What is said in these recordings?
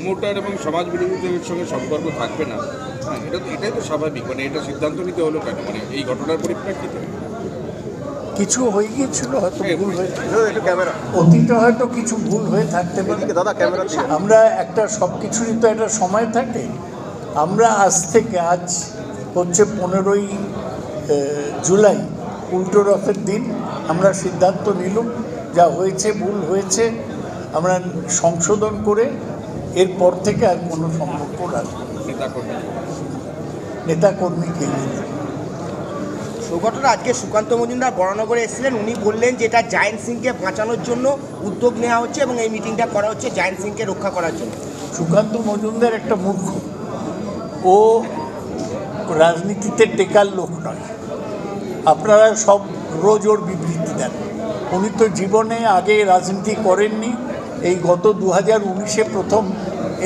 Promoter এবং সমাজ বিরোধীদের সঙ্গে সম্পর্ক থাকবে না, হ্যাঁ, এটাই তো স্বাভাবিক। মানে এটা সিদ্ধান্ত নিতে হলো কেন, মানে এই ঘটনার পরিপ্রেক্ষিতে? কিছু হয়ে গিয়েছিল, হয়তো ভুল হয়েছিল, অতীতে হয়তো কিছু ভুল হয়ে থাকতে পারে। আমরা একটা সব কিছুরই তো একটা সময় থাকে। আমরা আজ হচ্ছে 15ই জুলাই, উল্টো রথের দিন, আমরা সিদ্ধান্ত নিলাম যা হয়েছে ভুল হয়েছে, আমরা সংশোধন করে এরপর থেকে আর কোনো সম্পর্ক রাখবো নেতাকর্মীকে নিয়ে। ঘটনা আজকে সুকান্ত মজুমদার বরানগরে এসেছিলেন, উনি বললেন যে এটা জায়েন্ট সিংকে বাঁচানোর জন্য উদ্যোগ নেওয়া হচ্ছে এবং এই মিটিংটা করা হচ্ছে জায়েন্ট সিংকে রক্ষা করার জন্য। সুকান্ত মজুমদার একটা মূর্খ, ও রাজনীতিতে টেকার লোক নয়। আপনারা সব রোজ ওর বিবৃতি দেন। উনি তো জীবনে আগে রাজনীতি করেননি, এই গত 2019-এ প্রথম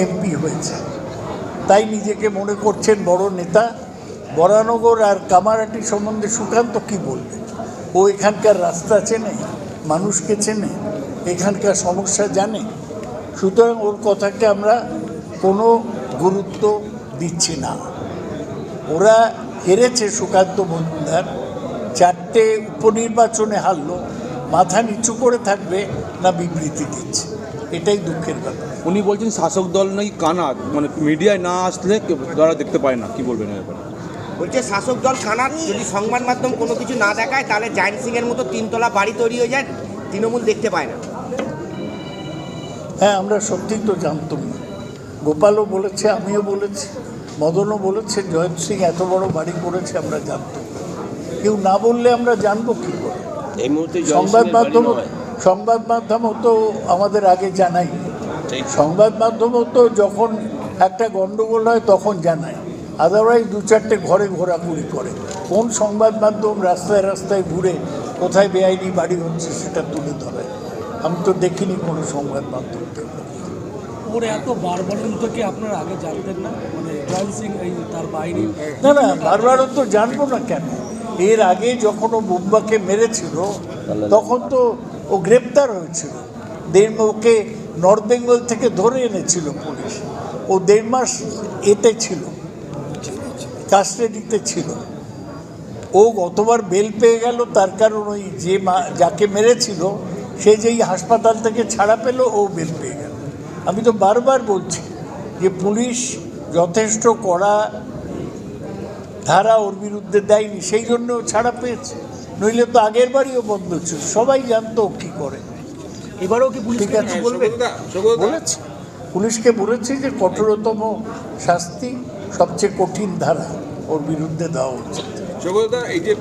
এমপি হয়েছে, তাই নিজেকে মনে করছেন বড় নেতা। বরানগর আর কামারহাটি সম্বন্ধে সুকান্ত কি বলবে? ও এখানকার রাস্তা চেনে, মানুষকে চেনে, এখানকার সমস্যা জানে। সুতরাং ওর কথাকে আমরা কোনো গুরুত্ব দিচ্ছি না। ওরা হেরেছে, সুকান্ত মজুমদার 4টে উপনির্বাচনে হারলো, মাথা নিচু করে থাকবে না বিবৃতি দিচ্ছে, এটাই দুঃখের কথা। উনি বলছেন শাসক দল নাকি কানাত, মানে মিডিয়ায় না আসলে যারা দেখতে পায় না, কি বলবেন এবার? বলছে শাসক দল কানাত, যদি সংবাদ মাধ্যম কোনো কিছু না দেখায় তাহলে জায়েন্ট সিংয়ের মতো 3তলা বাড়ি তৈরি হয়ে যায়, তৃণমূল দেখতে পায় না। হ্যাঁ, আমরা সত্যিই তো জানতাম না। গোপালও বলেছে, আমিও বলেছি, মদনও বলেছে, জয়ন্ত সিং এত বড় বাড়ি করেছে আমরা জানতাম। কেউ না বললে আমরা জানবো কী করে? এই মুহূর্তে সংবাদ মাধ্যমও তো আমাদের আগে জানাই। সংবাদ মাধ্যমও তো যখন একটা গণ্ডগোল হয় তখন জানায়, আদারওয়াইজ 2-4টে ঘরে ঘোরাঘুরি করে। কোন সংবাদ মাধ্যম রাস্তায় রাস্তায় ঘুরে কোথায় বেআইনি বাড়ি হচ্ছে সেটা তুলে ধরে? আমি তো দেখিনি কোনো সংবাদ মাধ্যমকে। ওর এত বারবারন্ত কি আপনারা আগে জানতেন না? মানে জয়ন্ত সিং এই তার বাইরে না, বারবারও তো জানবো না কেন? এর আগে যখন ও বুম্বাকে মেরেছিল তখন তো ও গ্রেপ্তার হয়েছিল। ওকে নর্থ বেঙ্গল থেকে ধরে এনেছিল পুলিশ। ও 1.5 মাস এতে ছিল, কাস্টাডিতে ছিল। ও গতবার বেল পেয়ে গেল, তার কারণ ওই যাকে মেরেছিল সে যেই হাসপাতাল থেকে ছাড়া পেল, ও বেল পেয়ে গেল। আমি তো বারবার বলছি যে পুলিশ যথেষ্ট কড়া ধারা ওর বিরুদ্ধে দেয়নি, সেই জন্য ছাড়া পেয়েছে। নইলে তো আগের বাড়িও বন্ধ ছিল, সবাই জানতো ও কী করে। এবারেও কি পুলিশ ঠিক আছে বলেছে, পুলিশকে বলেছে যে কঠোরতম শাস্তি, সবচেয়ে কঠিন ধারা ওর বিরুদ্ধে দেওয়া উচিত। এই যে